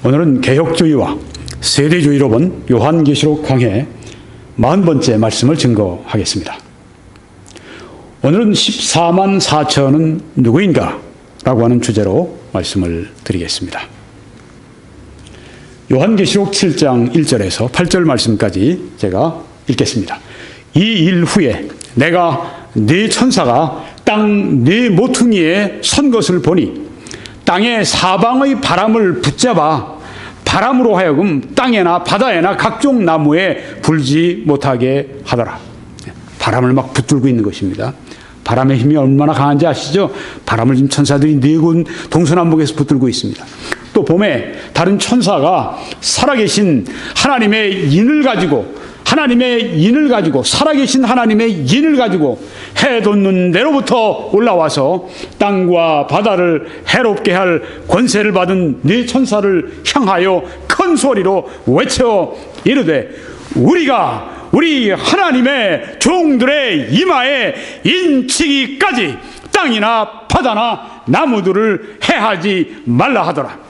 오늘은 개혁주의와 세대주의로 본 요한계시록 강해 40번째 말씀을 증거하겠습니다. 오늘은 14만 4천은 누구인가? 라고 하는 주제로 말씀을 드리겠습니다. 요한계시록 7장 1절에서 8절 말씀까지 제가 읽겠습니다. 이 일 후에 내가 네 천사가 땅 네 모퉁이에 선 것을 보니 땅의 사방의 바람을 붙잡아 바람으로 하여금 땅에나 바다에나 각종 나무에 불지 못하게 하더라. 바람을 막 붙들고 있는 것입니다. 바람의 힘이 얼마나 강한지 아시죠? 바람을 지금 천사들이 네 군 동서남북에서 붙들고 있습니다. 또 봄에 다른 천사가 살아계신 하나님의 인을 가지고 살아계신 하나님의 인을 가지고 해 돋는 내로부터 올라와서 땅과 바다를 해롭게 할 권세를 받은 네 천사를 향하여 큰 소리로 외쳐 이르되 우리가 우리 하나님의 종들의 이마에 인치기까지 땅이나 바다나 나무들을 해하지 말라 하더라.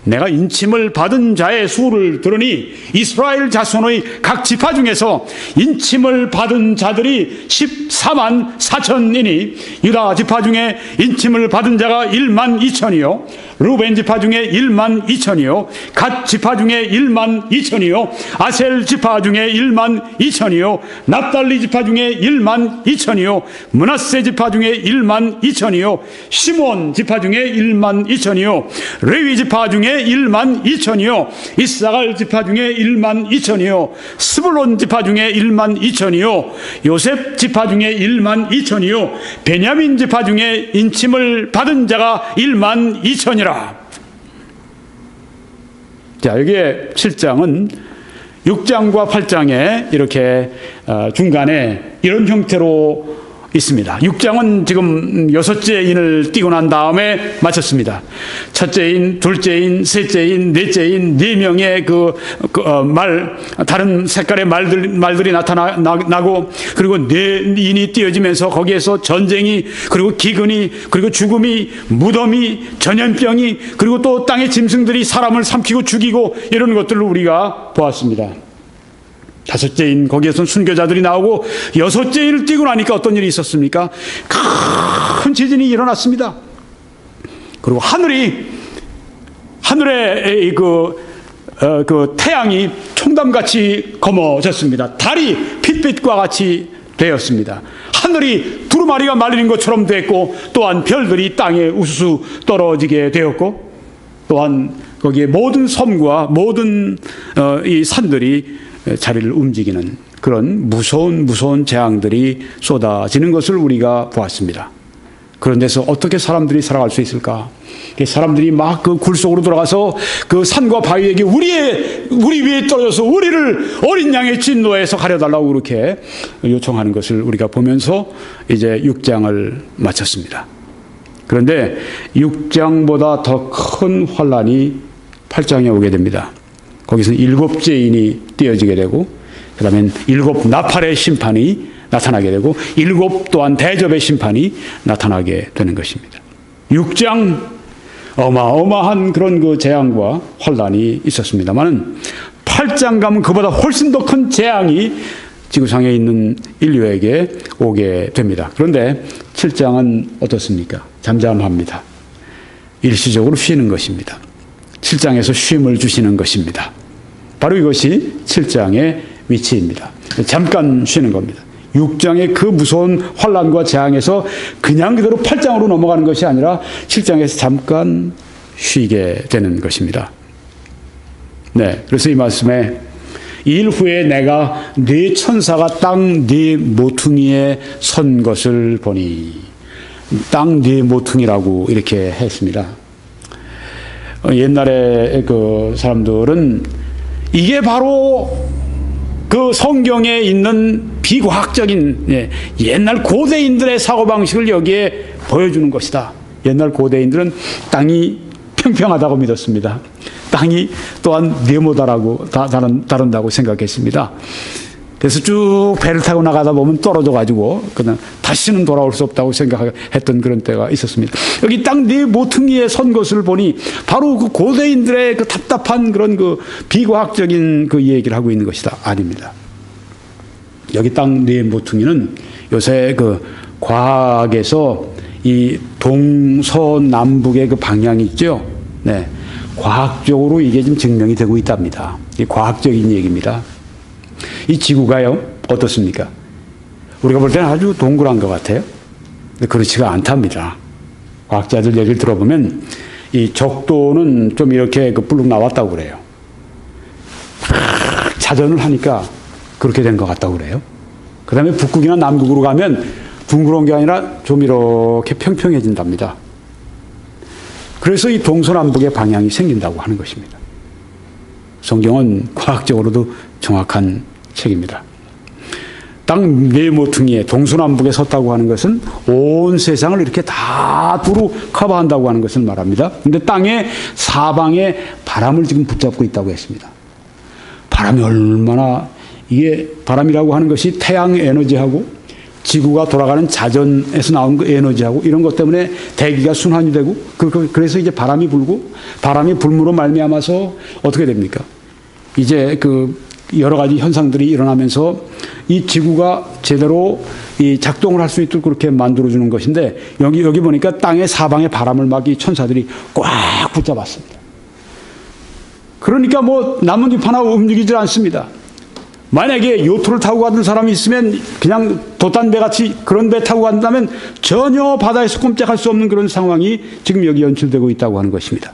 내가 인침을 받은 자의 수를 들으니 이스라엘 자손의 각 지파 중에서 인침을 받은 자들이 14만 4천이니 유다 지파 중에 인침을 받은 자가 1만 2천이요 루벤 지파 중에 1만 2천이요 갓 지파 중에 1만 2천이요 아셀 지파 중에 1만 2천이요 납달리 지파 중에 1만 2천이요 므낫세 지파 중에 1만 2천이요 시몬 지파 중에 1만 2천이요 레위 지파 중에 1만 2천이요 이사갈 지파 중에 1만 2천이요 스불론 지파 중에 1만 2천이요 요셉 지파 중에 1만 2천이요 베냐민 지파 중에 인침을 받은 자가 1만 2천이라. 자, 여기에 7장은 6장과 8장에 이렇게 중간에 이런 형태로 있습니다. 6장은 지금 6째 인을 띄고 난 다음에 마쳤습니다. 첫째 인, 둘째 인, 셋째 인, 넷째 인, 4명의 다른 색깔의 말들이 나타나고, 그리고 4인이 띄어지면서 거기에서 전쟁이, 그리고 기근이, 그리고 죽음이, 무덤이, 전염병이, 그리고 또 땅의 짐승들이 사람을 삼키고 죽이고 이런 것들을 우리가 보았습니다. 5째인 거기에선 순교자들이 나오고 6째인을 띄고 나니까 어떤 일이 있었습니까? 큰 지진이 일어났습니다. 그리고 하늘에 그 태양이 총담같이 검어졌습니다. 달이 pit빛과 같이 되었습니다. 하늘이 두루마리가 말리는 것처럼 됐고, 또한 별들이 땅에 우수수 떨어지게 되었고, 또한 거기에 모든 섬과 모든 이 산들이 자리를 움직이는 그런 무서운 재앙들이 쏟아지는 것을 우리가 보았습니다. 그런 데서 어떻게 사람들이 살아갈 수 있을까? 사람들이 막 그 굴 속으로 들어가서 그 산과 바위에게 우리 위에 떨어져서 우리를 어린 양의 진노에서 가려달라고 그렇게 요청하는 것을 우리가 보면서 이제 6장을 마쳤습니다. 그런데 6장보다 더 큰 환란이 8장에 오게 됩니다. 거기서는 7째 인이 띄어지게 되고, 그 다음엔 7 나팔의 심판이 나타나게 되고, 7 또한 대접의 심판이 나타나게 되는 것입니다. 6장 어마어마한 그런 그 재앙과 환란이 있었습니다만 8장 가면 그보다 훨씬 더 큰 재앙이 지구상에 있는 인류에게 오게 됩니다. 그런데 7장은 어떻습니까? 잠잠합니다. 일시적으로 쉬는 것입니다. 7장에서 쉼을 주시는 것입니다. 바로 이것이 7장의 위치입니다. 잠깐 쉬는 겁니다. 6장의 그 무서운 환란과 재앙에서 그냥 그대로 8장으로 넘어가는 것이 아니라 7장에서 잠깐 쉬게 되는 것입니다. 네, 그래서 이 말씀에 이 일 후에 내가 네 천사가 땅 네 모퉁이에 선 것을 보니, 땅 네 모퉁이라고 이렇게 했습니다. 옛날에 그 사람들은 이게 바로 그 성경에 있는 비과학적인 옛날 고대인들의 사고방식을 여기에 보여주는 것이다. 옛날 고대인들은 땅이 평평하다고 믿었습니다. 땅이 또한 네모다라고 다른다고 생각했습니다. 그래서 쭉 배를 타고 나가다 보면 떨어져가지고 그냥 다시는 돌아올 수 없다고 생각했던 그런 때가 있었습니다. 여기 땅 네 모퉁이에 선 것을 보니 바로 그 고대인들의 그 답답한 그런 그 비과학적인 그 얘기를 하고 있는 것이다. 아닙니다. 여기 땅 네 모퉁이는 요새 그 과학에서 이 동서남북의 그 방향이 있죠. 네. 과학적으로 이게 지금 증명이 되고 있답니다. 이 과학적인 얘기입니다. 이 지구가요, 어떻습니까? 우리가 볼 때는 아주 동그란 것 같아요. 근데 그렇지가 않답니다. 과학자들 얘기를 들어보면 이 적도는 좀 이렇게 그 불룩 나왔다고 그래요. 자전을 하니까 그렇게 된 것 같다고 그래요. 그 다음에 북극이나 남극으로 가면 둥그런 게 아니라 좀 이렇게 평평해진답니다. 그래서 이 동서남북의 방향이 생긴다고 하는 것입니다. 성경은 과학적으로도 정확한 책입니다. 땅 네 모퉁이에 동서남북에 섰다고 하는 것은 온 세상을 이렇게 다 두루 커버한다고 하는 것을 말합니다. 그런데 땅의 사방에 바람을 지금 붙잡고 있다고 했습니다. 바람이 얼마나, 이게 바람이라고 하는 것이 태양 에너지하고 지구가 돌아가는 자전에서 나온 그 에너지하고 이런 것 때문에 대기가 순환이 되고, 그래서 이제 바람이 불고, 바람이 불므로 말미암아서 어떻게 됩니까? 이제 그 여러 가지 현상들이 일어나면서 이 지구가 제대로 이 작동을 할 수 있도록 그렇게 만들어주는 것인데, 여기 보니까 땅의 사방에 바람을 막 이 천사들이 꽉 붙잡았습니다. 그러니까 뭐 나뭇잎 하나 움직이질 않습니다. 만약에 요트를 타고 가던 사람이 있으면 그냥 돛단배 같이 그런 배 타고 간다면 전혀 바다에서 꼼짝할 수 없는 그런 상황이 지금 여기 연출되고 있다고 하는 것입니다.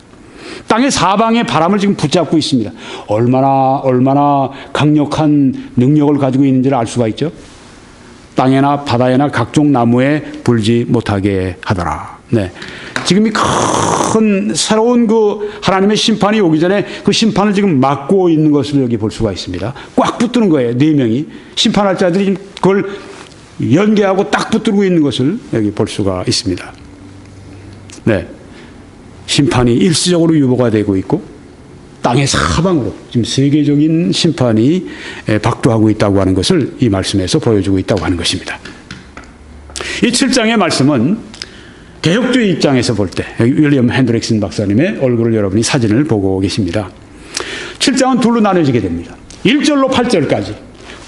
땅의 사방에 바람을 지금 붙잡고 있습니다. 얼마나 강력한 능력을 가지고 있는지를 알 수가 있죠. 땅에나 바다에나 각종 나무에 불지 못하게 하더라. 네. 지금 이 큰 새로운 그 하나님의 심판이 오기 전에 그 심판을 지금 막고 있는 것을 여기 볼 수가 있습니다. 꽉 붙드는 거예요. 네 명이. 심판할 자들이 그걸 연계하고 딱 붙들고 있는 것을 여기 볼 수가 있습니다. 네. 심판이 일시적으로 유보가 되고 있고 땅의 사방으로 지금 세계적인 심판이 박두하고 있다고 하는 것을 이 말씀에서 보여주고 있다고 하는 것입니다. 이 7장의 말씀은 개혁주의 입장에서 볼 때, 윌리엄 핸드릭슨 박사님의 얼굴을 여러분이 사진을 보고 계십니다. 7장은 둘로 나눠지게 됩니다. 1절로 8절까지,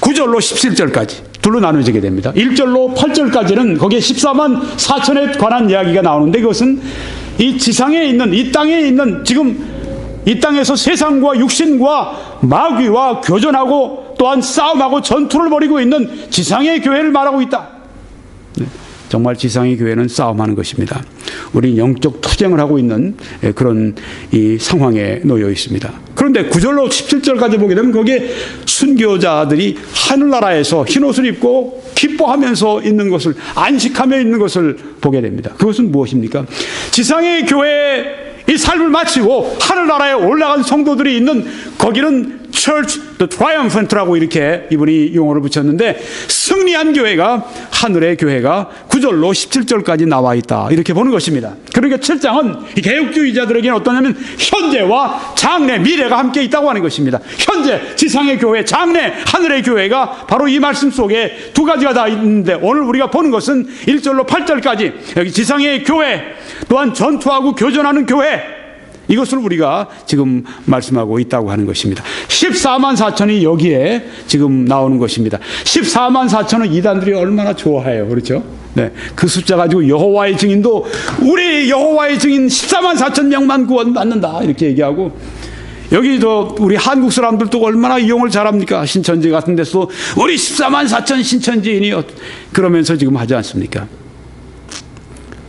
9절로 17절까지 둘로 나눠지게 됩니다. 1절로 8절까지는 거기에 14만 4천에 관한 이야기가 나오는데, 그것은 이 지상에 있는, 이 땅에 있는, 지금 이 땅에서 세상과 육신과 마귀와 교전하고 또한 싸움하고 전투를 벌이고 있는 지상의 교회를 말하고 있다. 네. 정말 지상의 교회는 싸움하는 것입니다. 우리 영적 투쟁을 하고 있는 그런 이 상황에 놓여 있습니다. 그런데 9절로 17절까지 보게 되면 거기에 순교자들이 하늘나라에서 흰옷을 입고 기뻐하면서 있는 것을, 안식하며 있는 것을 보게 됩니다. 그것은 무엇입니까? 지상의 교회의 이 삶을 마치고 하늘나라에 올라간 성도들이 있는 거기는 Church the Triumphant라고 이렇게 이분이 용어를 붙였는데, 승리한 교회가, 하늘의 교회가 9절로 17절까지 나와 있다, 이렇게 보는 것입니다. 그러니까 7장은 이 개혁주의자들에게는 어떠냐면 현재와 장래, 미래가 함께 있다고 하는 것입니다. 현재 지상의 교회, 장래 하늘의 교회가 바로 이 말씀 속에 두 가지가 다 있는데, 오늘 우리가 보는 것은 1절로 8절까지 여기 지상의 교회, 또한 전투하고 교전하는 교회, 이것을 우리가 지금 말씀하고 있다고 하는 것입니다. 14만 4천이 여기에 지금 나오는 것입니다. 14만 4천은 이단들이 얼마나 좋아해요. 그렇죠? 네. 그 숫자 가지고 여호와의 증인도 우리 여호와의 증인 14만 4천 명만 구원받는다, 이렇게 얘기하고, 여기도 우리 한국 사람들도 얼마나 이용을 잘합니까? 신천지 같은 데서 우리 14만 4천 신천지인이 그러면서 지금 하지 않습니까?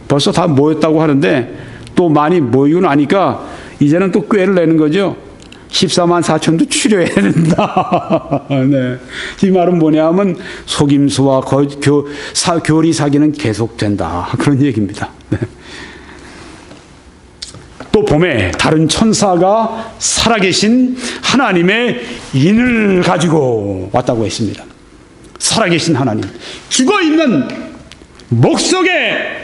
벌써 다 모였다고 하는데 또 많이 모이고 나니까 이제는 또 꾀를 내는 거죠. 14만 4천도 추려야 된다. 네. 이 말은 뭐냐 하면 속임수와 교리 사기는 계속된다, 그런 얘기입니다. 네. 또 봄에 다른 천사가 살아계신 하나님의 인을 가지고 왔다고 했습니다. 살아계신 하나님, 죽어있는 목석에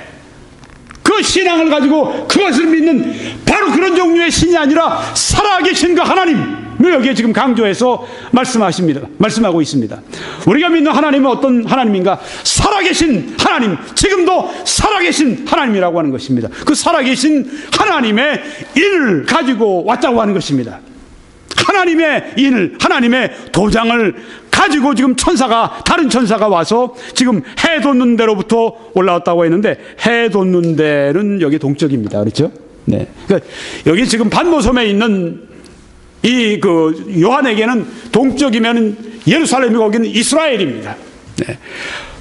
그 신앙을 가지고 그것을 믿는 바로 그런 종류의 신이 아니라 살아계신 그 하나님, 여기에 지금 강조해서 말씀하고 있습니다. 우리가 믿는 하나님은 어떤 하나님인가? 살아계신 하나님, 지금도 살아계신 하나님이라고 하는 것입니다. 그 살아계신 하나님의 인을 가지고 왔다고 하는 것입니다. 하나님의 인을, 하나님의 도장을 가지고 지금 다른 천사가 와서 지금 해 돋는 데로부터 올라왔다고 했는데, 해 돋는 데는 여기 동쪽입니다. 그렇죠? 네. 그러니까 여기 지금 반모섬에 있는 요한에게는 동쪽이면 예루살렘이고 거기는 이스라엘입니다. 네.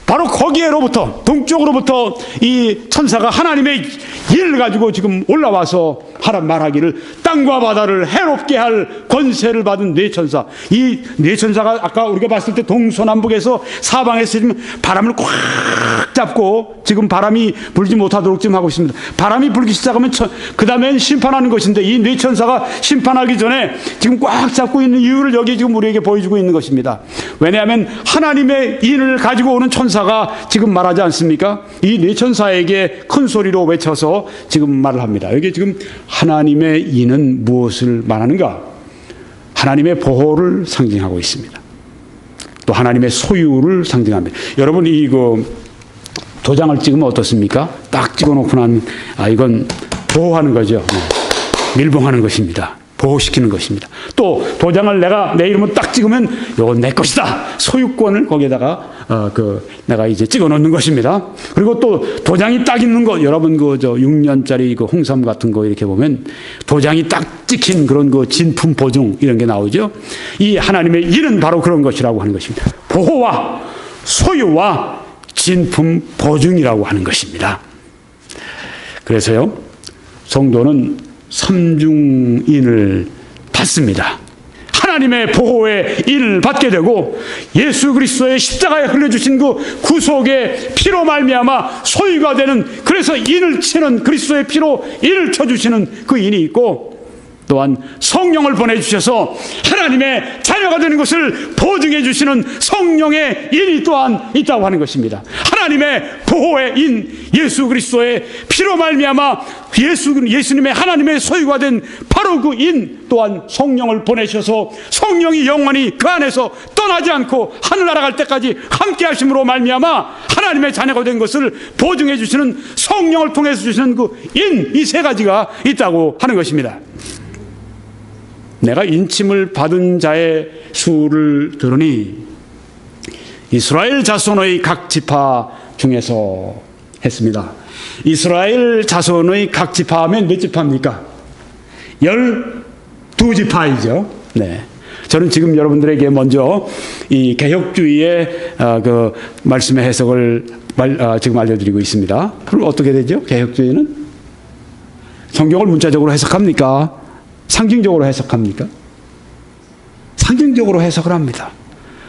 바로 거기에로부터, 동쪽으로부터 이 천사가 하나님의 일을 가지고 지금 올라와서 말하기를, 땅과 바다를 해롭게 할 권세를 받은 네 천사. 이 네 천사가 아까 우리가 봤을 때 동서남북에서 사방에서 지금 바람을 꽉 잡고 지금 바람이 불지 못하도록 지금 하고 있습니다. 바람이 불기 시작하면 그 다음엔 심판하는 것인데, 이 네 천사가 심판하기 전에 지금 꽉 잡고 있는 이유를 여기 지금 우리에게 보여주고 있는 것입니다. 왜냐하면 하나님의 인을 가지고 오는 천사가 지금 말하지 않습니까? 이 네 천사에게 큰 소리로 외쳐서 지금 말을 합니다. 여기 지금 하나님의 인은 무엇을 말하는가? 하나님의 보호를 상징하고 있습니다. 또 하나님의 소유를 상징합니다. 여러분, 도장을 찍으면 어떻습니까? 딱 찍어놓고 이건 보호하는 거죠. 밀봉하는 것입니다. 보호시키는 것입니다. 또 도장을 내 이름을 딱 찍으면 이건 내 것이다. 소유권을 거기에다가 내가 이제 찍어 놓는 것입니다. 그리고 또 도장이 딱 있는 거, 여러분 6년짜리 홍삼 같은 거 이렇게 보면 도장이 딱 찍힌 그런 진품 보증 이런 게 나오죠. 이 하나님의 일은 바로 그런 것이라고 하는 것입니다. 보호와 소유와 진품 보증이라고 하는 것입니다. 그래서요, 성도는 삼중인을 받습니다. 하나님의 보호의 인을 받게 되고, 예수 그리스도의 십자가에 흘려주신 그 구속의 피로 말미암아 소유가 되는, 그래서 인을 치는, 그리스도의 피로 인을 쳐주시는 그 인이 있고, 또한 성령을 보내주셔서 하나님의 자녀가 되는 것을 보증해 주시는 성령의 인이 또한 있다고 하는 것입니다. 하나님의 보호의 인, 예수 그리스도의 피로 말미암아 예수님의 하나님의 소유가 된 바로 그 인 또한 성령을 보내셔서 성령이 영원히 그 안에서 떠나지 않고 하늘 날아갈 때까지 함께 하심으로 말미암아 하나님의 자녀가 된 것을 보증해 주시는, 성령을 통해서 주시는 그 인, 이 세 가지가 있다고 하는 것입니다. 내가 인침을 받은 자의 수를 들으니 이스라엘 자손의 각 지파 중에서 했습니다. 이스라엘 자손의 각 지파하면 몇 지파입니까? 12지파이죠. 네. 저는 지금 여러분들에게 먼저 이 개혁주의의 그 말씀의 해석을 지금 알려드리고 있습니다. 그럼 어떻게 되죠? 개혁주의는 성경을 문자적으로 해석합니까? 상징적으로 해석합니까? 상징적으로 해석을 합니다.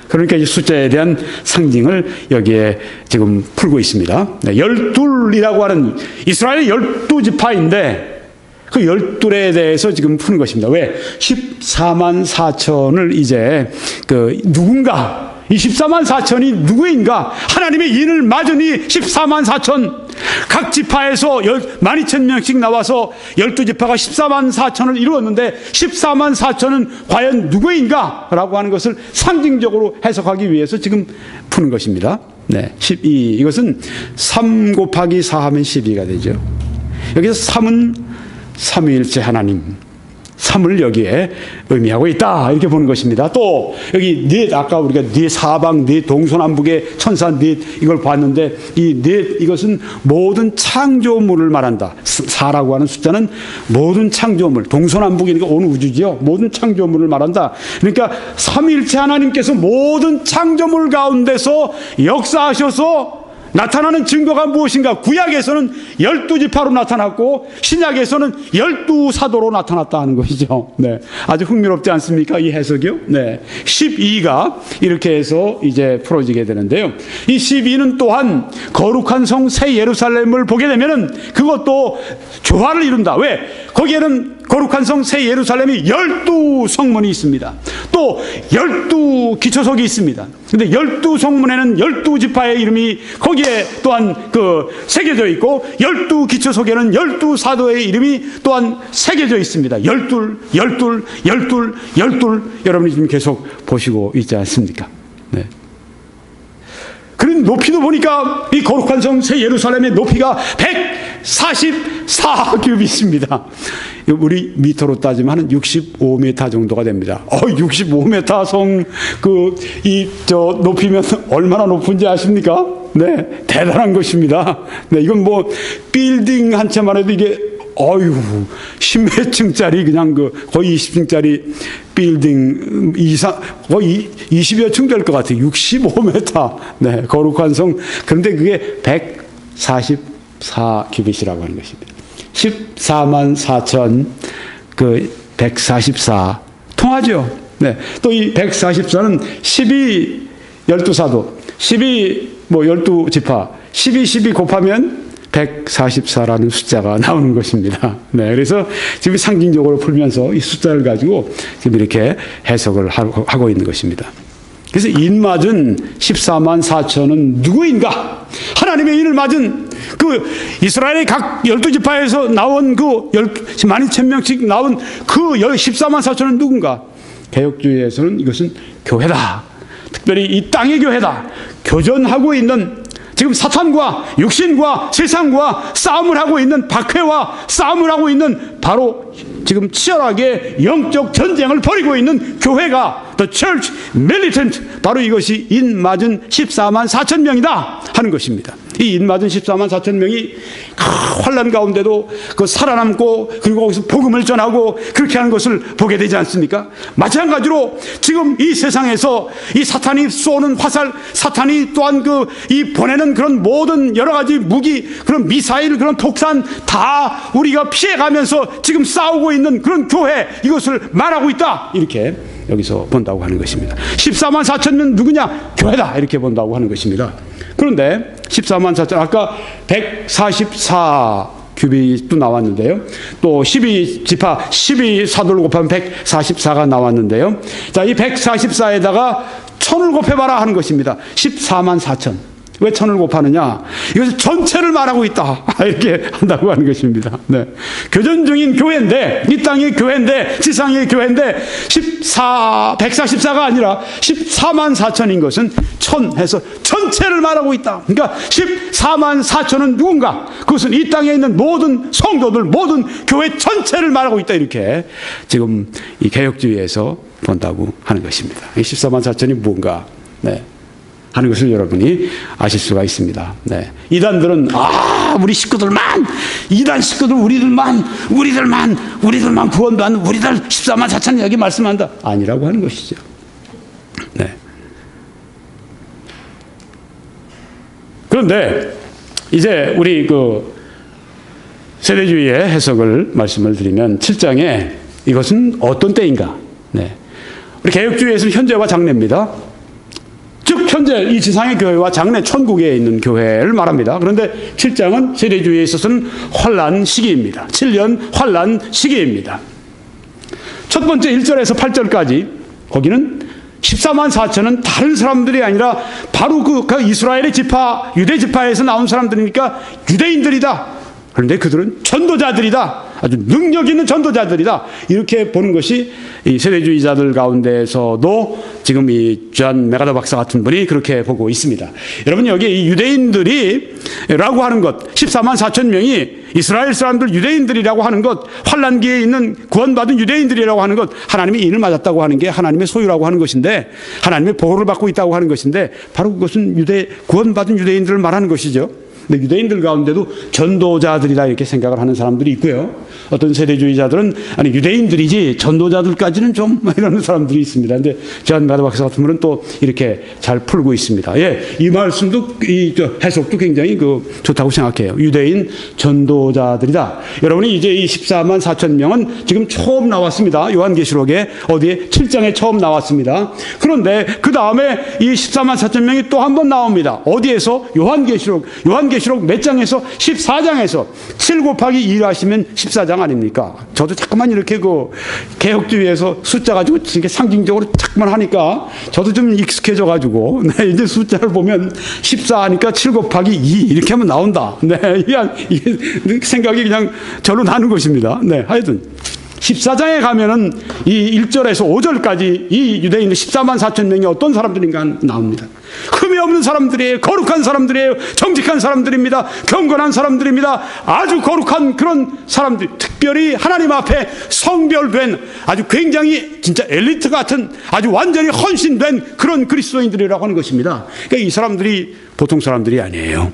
그러니까 이 숫자에 대한 상징을 여기에 지금 풀고 있습니다. 12이라고 하는 이스라엘의 12지파인데 그 12에 대해서 지금 푸는 것입니다. 왜? 14만 4천을 이제 누군가, 이 14만 4천이 누구인가? 하나님의 인을 맞으니 14만 4천, 각 지파에서 12,000명씩 나와서 12지파가 14만 4천을 이루었는데 14만 4천은 과연 누구인가? 라고 하는 것을 상징적으로 해석하기 위해서 지금 푸는 것입니다. 네, 12. 이것은 3 곱하기 4 하면 12가 되죠. 여기서 3은 삼위일체 하나님, 3을 여기에 의미하고 있다, 이렇게 보는 것입니다. 또 여기 넷, 아까 우리가 네 사방, 네 동서남북의 천사 넷, 이걸 봤는데 이 넷, 이것은 모든 창조물을 말한다. 4라고 하는 숫자는 모든 창조물, 동서남북이니까 온 우주지요. 모든 창조물을 말한다. 그러니까 삼위일체 하나님께서 모든 창조물 가운데서 역사하셔서 나타나는 증거가 무엇인가? 구약에서는 12지파로 나타났고 신약에서는 12사도로 나타났다 하는 것이죠. 네. 아주 흥미롭지 않습니까? 이 해석이요. 네. 12가 이렇게 해서 이제 풀어지게 되는데요. 이 12는 또한 거룩한 성 새 예루살렘을 보게 되면은 그것도 조화를 이룬다. 왜? 거기에는 거룩한 성 새 예루살렘이 12성문이 있습니다. 또 또 12기초석이 있습니다. 근데 12성문에는 12지파의 이름이 거기에 또한 새겨져 있고 12기초석에는 12사도의 이름이 또한 새겨져 있습니다. 12. 여러분이 지금 계속 보시고 있지 않습니까? 네. 그런 높이도 보니까 이 거룩한 성 새 예루살렘의 높이가 144규빗입니다. 우리 미터로 따지면 한 65m 정도가 됩니다. 65m 성 높이면 얼마나 높은지 아십니까? 네, 대단한 것입니다. 네, 이건 뭐 빌딩 한 채만 해도 이게 10몇 층짜리 그냥 거의 20층짜리 빌딩 이상 거의 20여 층 될 것 같아요. 65m. 네, 거룩한 성. 그런데 그게 144규빗이라고 하는 것입니다. 14만 4천 144 통하죠. 네. 또 이 144는 12사도 12지파 12 곱하면 144라는 숫자가 나오는 것입니다. 네, 그래서 지금 상징적으로 풀면서 이 숫자를 가지고 지금 이렇게 해석을 하고 있는 것입니다. 그래서 인맞은 14만 4천은 누구인가? 하나님의 인을 맞은 이스라엘의 각 12지파에서 나온 12,000명씩 나온 14만 4천은 누군가? 개혁주의에서는 이것은 교회다. 특별히 이 땅의 교회다. 교전하고 있는 지금 사탄과 육신과 세상과 싸움을 하고 있는 박해와 싸움을 하고 있는 바로 지금 치열하게 영적 전쟁을 벌이고 있는 교회가 The Church Militant 바로 이것이 인맞은 14만 4천 명이다 하는 것입니다. 이 인맞은 14만 4천 명이 환난 가운데도 살아남고 그리고 거기서 복음을 전하고 그렇게 하는 것을 보게 되지 않습니까? 마찬가지로 지금 이 세상에서 이 사탄이 쏘는 화살, 사탄이 또한 이 보내는 그런 모든 여러 가지 무기, 그런 미사일, 그런 폭탄 다 우리가 피해가면서 지금 싸우고 있는 그런 교회, 이것을 말하고 있다. 이렇게 여기서 본다고 하는 것입니다. 14만 4천 명 누구냐? 교회다. 이렇게 본다고 하는 것입니다. 그런데 14만 4천, 아까 144규빗도 나왔는데요. 또 12지파, 12사도를 곱하면 144가 나왔는데요. 자, 이 144에다가 1000을 곱해봐라 하는 것입니다. 14만 4천. 왜 1000을 곱하느냐? 이것은 전체를 말하고 있다. 이렇게 한다고 하는 것입니다. 네. 교전 중인 교회인데, 이 땅의 교회인데, 지상의 교회인데, 144가 아니라 14만 4천인 것은 1000 해서 전체를 말하고 있다. 그러니까 14만 4천은 누군가? 그것은 이 땅에 있는 모든 성도들, 모든 교회 전체를 말하고 있다. 이렇게 지금 이 개혁주의에서 본다고 하는 것입니다. 이 14만 4천이 뭔가? 네. 하는 것을 여러분이 아실 수가 있습니다. 네. 이단들은 우리 식구들만, 이단 식구들 우리들만 구원받는 우리들 14만 4천 여기 말씀한다. 아니라고 하는 것이죠. 네. 그런데 이제 우리 세대주의의 해석을 말씀을 드리면 7장에 이것은 어떤 때인가? 네. 우리 개혁주의에서는 현재와 장래입니다. 즉 현재 이 지상의 교회와 장래 천국에 있는 교회를 말합니다. 그런데 7장은 세대주의에 있어서는 환난 시기입니다. 7년 환난 시기입니다. 첫 번째 1절에서 8절까지 거기는 14만 4천은 다른 사람들이 아니라 바로 그 이스라엘의 지파, 유대 지파에서 나온 사람들이니까 유대인들이다. 그런데 그들은 전도자들이다. 아주 능력 있는 전도자들이다. 이렇게 보는 것이 이 세대주의자들 가운데에서도 지금 이 존 메가더 박사 같은 분이 그렇게 보고 있습니다. 여러분 여기 이 유대인들이라고 하는 것, 14만 4천 명이 이스라엘 사람들 유대인들이라고 하는 것, 환난기에 있는 구원받은 유대인들이라고 하는 것, 하나님이 인을 맞았다고 하는 게 하나님의 소유라고 하는 것인데, 하나님의 보호를 받고 있다고 하는 것인데, 바로 그것은 구원받은 유대인들을 말하는 것이죠. 근데 유대인들 가운데도 전도자들이다 이렇게 생각을 하는 사람들이 있고요. 어떤 세대주의자들은 아니 유대인들이지 전도자들까지는 좀 이러는 사람들이 있습니다. 근데 존 메가더 박사 같은 분은 또 이렇게 잘 풀고 있습니다. 예, 이 말씀도 이 해석도 굉장히 좋다고 생각해요. 유대인 전도자들이다. 여러분이 이제 이 14만 4천 명은 지금 처음 나왔습니다. 요한계시록에 어디에 7장에 처음 나왔습니다. 그런데 그 다음에 이 14만 4천 명이 또 한 번 나옵니다. 어디에서? 요한계시록 요한계시록 몇 장에서 14장에서 7 곱하기 2 하시면 14장 아닙니까? 저도 자꾸만 이렇게 그 개혁주의에서 숫자 가지고 이렇게 상징적으로 자꾸만 하니까 저도 좀 익숙해져 가지고 네, 이제 숫자를 보면 14 하니까 7 곱하기 2 이렇게 하면 나온다. 네, 이게 생각이 그냥 절로 나는 것입니다. 네, 하여튼 14장에 가면은 이 1절에서 5절까지 이 유대인들 14만 4천 명이 어떤 사람들인가 나옵니다. 흠이 없는 사람들이에요. 거룩한 사람들이에요. 정직한 사람들입니다. 경건한 사람들입니다. 아주 거룩한 그런 사람들, 특별히 하나님 앞에 성별된 아주 굉장히 진짜 엘리트 같은 아주 완전히 헌신된 그런 그리스도인들이라고 하는 것입니다. 그러니까 이 사람들이 보통 사람들이 아니에요.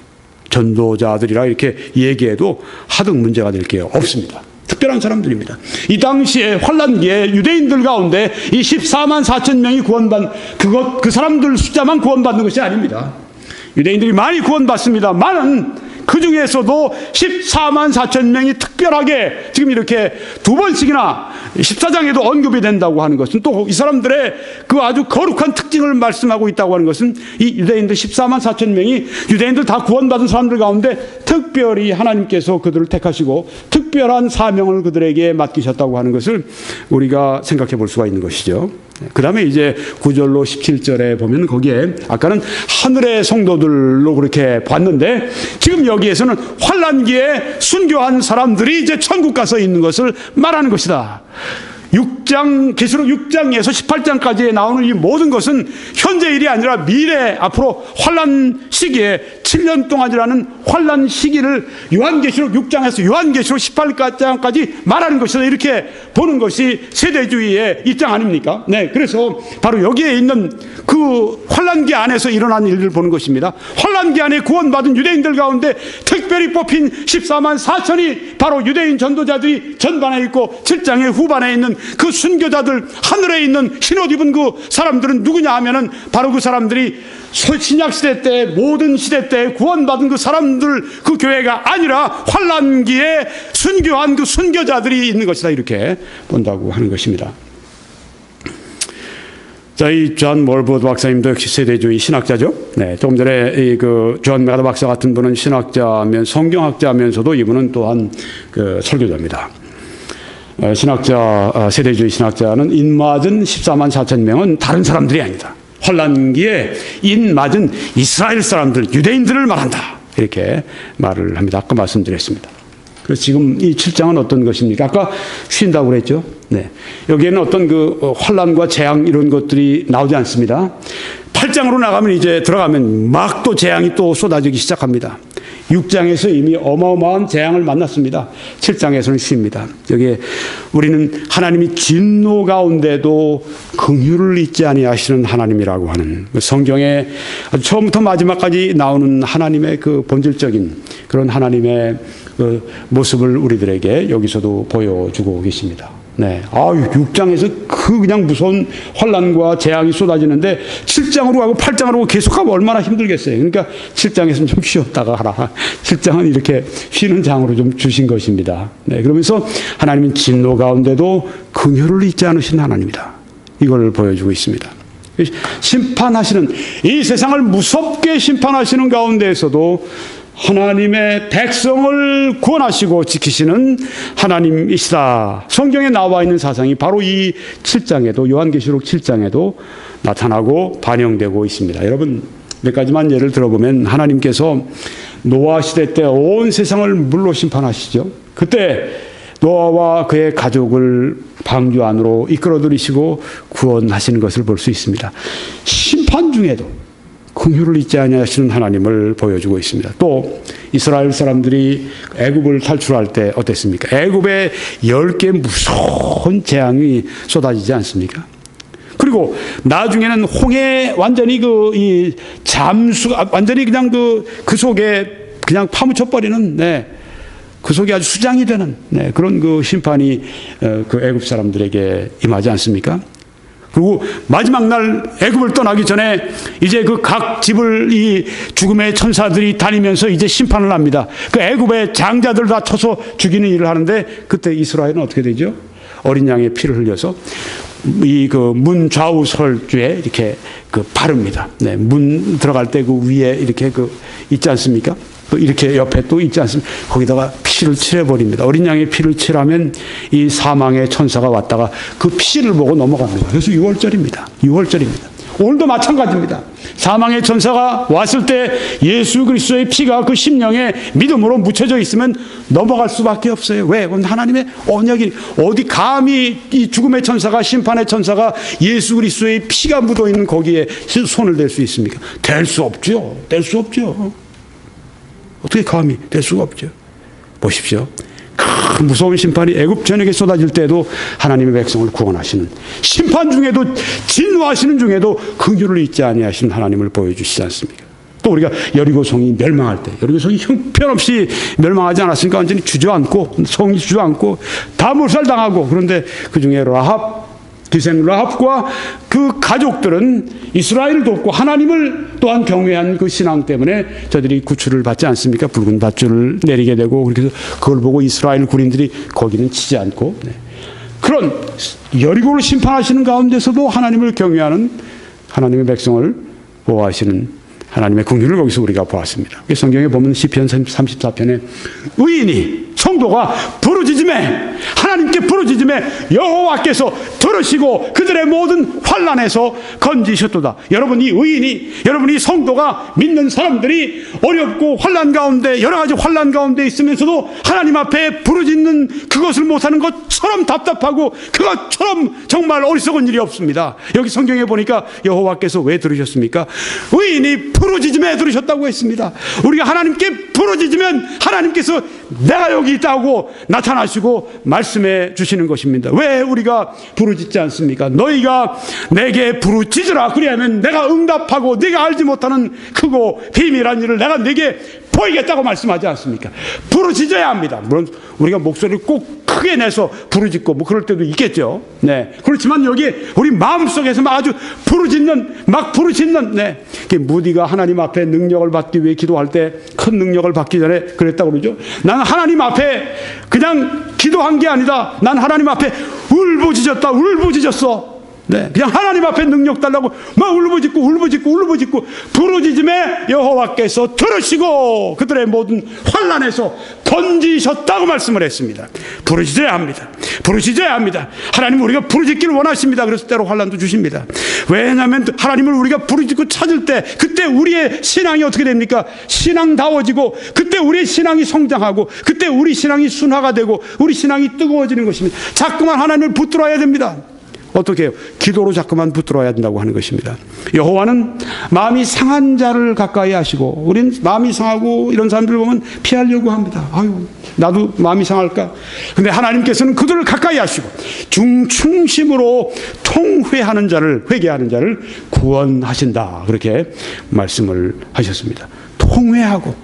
전도자들이라 이렇게 얘기해도 하등 문제가 될 게 없습니다. 특별한 사람들입니다. 이 당시에 환란기에 유대인들 가운데 이 14만 4천 명이 그 사람들 숫자만 구원받는 것이 아닙니다. 유대인들이 많이 구원받습니다만은 그 중에서도 14만 4천 명이 특별하게 지금 이렇게 두 번씩이나 14장에도 언급이 된다고 하는 것은 또 이 사람들의 그 아주 거룩한 특징을 말씀하고 있다고 하는 것은 이 유대인들 14만 4천 명이 유대인들 다 구원받은 사람들 가운데 특별히 하나님께서 그들을 택하시고 특별한 사명을 그들에게 맡기셨다고 하는 것을 우리가 생각해 볼 수가 있는 것이죠. 그 다음에 이제 9절로 17절에 보면 거기에 아까는 하늘의 성도들로 그렇게 봤는데 지금 여기에서는 환란기에 순교한 사람들이 이제 천국 가서 있는 것을 말하는 것이다. 6장, 계시록 6장에서 18장까지 나오는 이 모든 것은 현재 일이 아니라 미래 앞으로 환란 시기에 7년 동안이라는 환란 시기를 요한계시록 6장에서 요한계시록 18장까지 말하는 것이다. 이렇게 보는 것이 세대주의의 입장 아닙니까? 네, 그래서 바로 여기에 있는 그 환란기 안에서 일어난 일을 보는 것입니다. 환란기 안에 구원받은 유대인들 가운데 특별히 뽑힌 14만 4천이 바로 유대인 전도자들이 전반에 있고 7장의 후반에 있는 그 순교자들, 하늘에 있는 흰옷 입은 그 사람들은 누구냐 하면은 바로 그 사람들이 신약시대 때 모든 시대 때 구원받은 그 사람들 그 교회가 아니라 환란기에 순교한 그 순교자들이 있는 것이다. 이렇게 본다고 하는 것입니다. 자, 이 존 몰버드 박사님도 역시 세대주의 신학자죠. 네, 조금 전에 그 존 메가더 박사 같은 분은 신학자면 성경학자면서도 이분은 또한 그 설교자입니다. 신학자, 세대주의 신학자는 인맞은 14만 4천 명은 다른 사람들이 아니다. 환란기에 인맞은 이스라엘 사람들, 유대인들을 말한다. 이렇게 말을 합니다. 아까 말씀드렸습니다. 그래서 지금 이 7장은 어떤 것입니까? 아까 쉰다고 그랬죠. 네. 여기에는 어떤 그 환란과 재앙 이런 것들이 나오지 않습니다. 8장으로 나가면 이제 들어가면 막 또 재앙이 또 쏟아지기 시작합니다. 6장에서 이미 어마어마한 재앙을 만났습니다. 7장에서는 쉽니다. 여기에 우리는 하나님이 진노 가운데도 긍휼을 잊지 아니하시는 하나님이라고 하는 성경의 처음부터 마지막까지 나오는 하나님의 그 본질적인 그런 하나님의 그 모습을 우리들에게 여기서도 보여주고 계십니다. 네. 6장에서 그냥 무서운 환란과 재앙이 쏟아지는데 7장으로 가고 8장으로 가고 계속 가면 얼마나 힘들겠어요. 그러니까 7장에서는 좀 쉬었다가 하라. 7장은 이렇게 쉬는 장으로 좀 주신 것입니다. 네. 그러면서 하나님은 진노 가운데도 긍휼을 잊지 않으신 하나님이다. 이걸 보여주고 있습니다. 심판하시는, 이 세상을 무섭게 심판하시는 가운데에서도 하나님의 백성을 구원하시고 지키시는 하나님이시다. 성경에 나와 있는 사상이 바로 이 7장에도, 요한계시록 7장에도 나타나고 반영되고 있습니다. 여러분, 몇 가지만 예를 들어보면 하나님께서 노아 시대 때 온 세상을 물로 심판하시죠. 그때 노아와 그의 가족을 방주 안으로 이끌어들이시고 구원하시는 것을 볼 수 있습니다. 심판 중에도 긍휼을 잊지 아니하시는 하나님을 보여주고 있습니다. 또 이스라엘 사람들이 애굽을 탈출할 때 어땠습니까? 애굽에 10개 무서운 재앙이 쏟아지지 않습니까? 그리고 나중에는 홍해 완전히 이 잠수가 완전히 그냥 그 속에 그냥 파묻혀 버리는, 네, 그 속에 아주 수장이 되는, 네, 그런 그 심판이 그 애굽 사람들에게 임하지 않습니까? 그리고 마지막 날 애굽을 떠나기 전에 이제 그 각 집을 이 죽음의 천사들이 다니면서 이제 심판을 합니다. 그 애굽의 장자들 다 쳐서 죽이는 일을 하는데 그때 이스라엘은 어떻게 되죠? 어린 양의 피를 흘려서 이 그 문 좌우 설주에 이렇게 그 바릅니다. 네, 문 들어갈 때 그 위에 이렇게 그 있지 않습니까? 또 이렇게 옆에 또 있지 않습니까? 거기다가 피를 칠해버립니다. 어린 양의 피를 칠하면 이 사망의 천사가 왔다가 그 피를 보고 넘어갑니다. 그래서 6월절입니다. 6월절입니다. 오늘도 마찬가지입니다. 사망의 천사가 왔을 때 예수 그리스도의 피가 그 심령에 믿음으로 묻혀져 있으면 넘어갈 수밖에 없어요. 왜? 그건 하나님의 언약이. 어디 감히 이 죽음의 천사가, 심판의 천사가 예수 그리스도의 피가 묻어있는 거기에 손을 댈 수 있습니까? 댈 수 없죠. 댈 수 없죠. 어떻게 감히 댈 수가 없죠. 보십시오. 그 무서운 심판이 애굽 전역에 쏟아질 때에도 하나님의 백성을 구원하시는, 심판 중에도, 진노하시는 중에도 긍휼을 잊지 아니하시는 하나님을 보여주시지 않습니까? 또 우리가 여리고성이 멸망할 때, 여리고성이 형편없이 멸망하지 않았으니까 완전히 주저앉고, 성이 주저앉고 다 몰살당하고, 그런데 그 중에 기생 라합과 그 가족들은 이스라엘을 돕고 하나님을 또한 경외한 그 신앙 때문에 저들이 구출을 받지 않습니까? 붉은 밧줄을 내리게 되고, 그래서 그걸 보고 이스라엘 군인들이 거기는 치지 않고, 그런 여리고를 심판하시는 가운데서도 하나님을 경외하는 하나님의 백성을 보호하시는 하나님의 긍휼을 거기서 우리가 보았습니다. 성경에 보면 시편 34편에 의인이, 성도가 부르짖음에, 하나님께 부르짖음에 여호와께서 들으시고 그들의 모든 환난에서 건지셨도다. 여러분, 이 의인이, 여러분 이 성도가, 믿는 사람들이 어렵고 환난 가운데, 여러 가지 환난 가운데 있으면서도 하나님 앞에 부르짖는 그것을 못하는 것처럼 답답하고 그것처럼 정말 어리석은 일이 없습니다. 여기 성경에 보니까 여호와께서 왜 들으셨습니까? 의인이 부르짖음에 들으셨다고 했습니다. 우리가 하나님께 부르짖으면 하나님께서 내가 여기 있다고 나타나시고 말씀해 주시는 것입니다. 왜 우리가 부르짖지 않습니까? 너희가 내게 부르짖으라. 그리하면 내가 응답하고 네가 알지 못하는 크고 비밀한 일을 내가 네게 보이겠다고 말씀하지 않습니까? 부르짖어야 합니다. 물론 우리가 목소리를 꼭 크게 내서 부르짖고 뭐 그럴 때도 있겠죠. 네. 그렇지만 여기 우리 마음속에서 막 아주 부르짖는, 네. 무디가 하나님 앞에 능력을 받기 위해 기도할 때 큰 능력을 받기 전에 그랬다고 그러죠. 나는 하나님 앞에 그냥 기도한 게 아니다. 난 하나님 앞에 울부짖었어. 네, 그냥 하나님 앞에 능력 달라고 막 울부짖고 부르짖음에 여호와께서 들으시고 그들의 모든 환난에서 건지셨다고 말씀을 했습니다. 부르짖어야 합니다. 하나님 우리가 부르짖기를 원하십니다. 그래서 때로 환난도 주십니다. 왜냐하면 하나님을 우리가 부르짖고 찾을 때 그때 우리의 신앙이 어떻게 됩니까? 신앙다워지고 그때 우리의 신앙이 성장하고 그때 우리 신앙이 순화가 되고 우리 신앙이 뜨거워지는 것입니다. 자꾸만 하나님을 붙들어야 됩니다. 어떻게 해요? 기도로 자꾸만 붙들어야 된다고 하는 것입니다. 여호와는 마음이 상한 자를 가까이 하시고, 우리는 마음이 상하고 이런 사람들 보면 피하려고 합니다. 아유, 나도 마음이 상할까? 근데 하나님께서는 그들을 가까이 하시고 중충심으로 회개하는 자를 구원하신다. 그렇게 말씀을 하셨습니다. 통회하고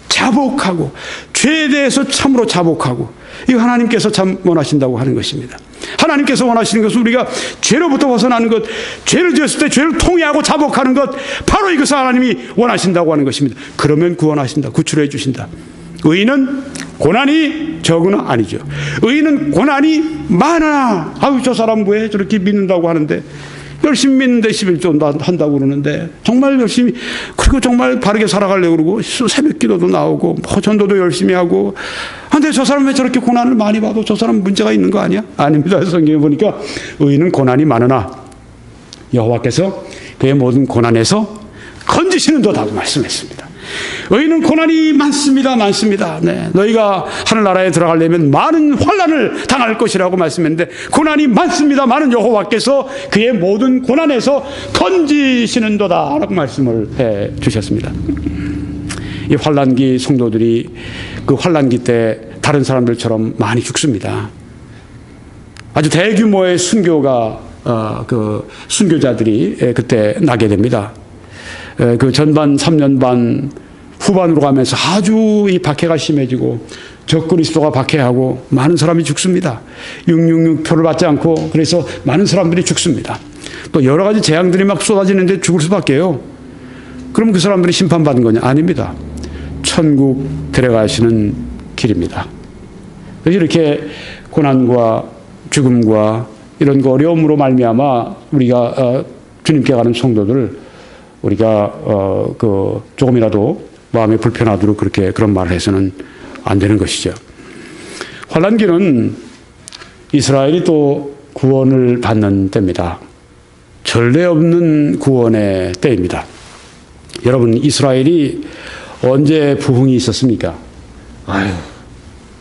자복하고 죄에 대해서 참으로 자복하고, 이거 하나님께서 참 원하신다고 하는 것입니다. 하나님께서 원하시는 것은 우리가 죄로부터 벗어나는 것, 죄를 지었을 때 죄를 통회하고 자복하는 것, 바로 이것을 하나님이 원하신다고 하는 것입니다. 그러면 구원하신다, 구출해 주신다. 의인은 고난이 적은 아니죠. 의인은 고난이 많아. 아유, 저 사람 왜 저렇게 믿는다고 하는데, 열심히 믿는데 11조 한다고 그러는데, 정말 열심히, 그리고 정말 바르게 살아가려고 그러고 새벽 기도도 나오고 전도도 열심히 하고, 근데 저 사람 왜 저렇게 고난을 많이 받아? 저 사람 문제가 있는 거 아니야? 아닙니다. 성경에 보니까 의인은 고난이 많으나 여호와께서 그의 모든 고난에서 건지시는도다고 말씀했습니다. 의인은 고난이 많습니다. 네. 너희가 하늘나라에 들어가려면 많은 환난을 당할 것이라고 말씀했는데, 고난이 많습니다. 많은 여호와께서 그의 모든 고난에서 건지시는도다 라고 말씀을 해 주셨습니다. 이 환난기 성도들이 그 환난기 때 다른 사람들처럼 많이 죽습니다. 아주 대규모의 순교자들이 그때 나게 됩니다. 그 전반 3년 반 후반으로 가면서 아주 이 박해가 심해지고 적그리스도가 박해하고 많은 사람이 죽습니다. 666표를 받지 않고, 그래서 많은 사람들이 죽습니다. 또 여러 가지 재앙들이 막 쏟아지는데 죽을 수밖에요. 그럼 그 사람들이 심판받은 거냐? 아닙니다. 천국 데려가시는 길입니다. 이렇게 고난과 죽음과 이런 거 어려움으로 말미암아 우리가 주님께 가는 성도들을 우리가 조금이라도 마음이 불편하도록 그렇게 그런 말을 해서는 안 되는 것이죠. 환란기는 이스라엘이 또 구원을 받는 때입니다. 전례 없는 구원의 때입니다. 여러분, 이스라엘이 언제 부흥이 있었습니까?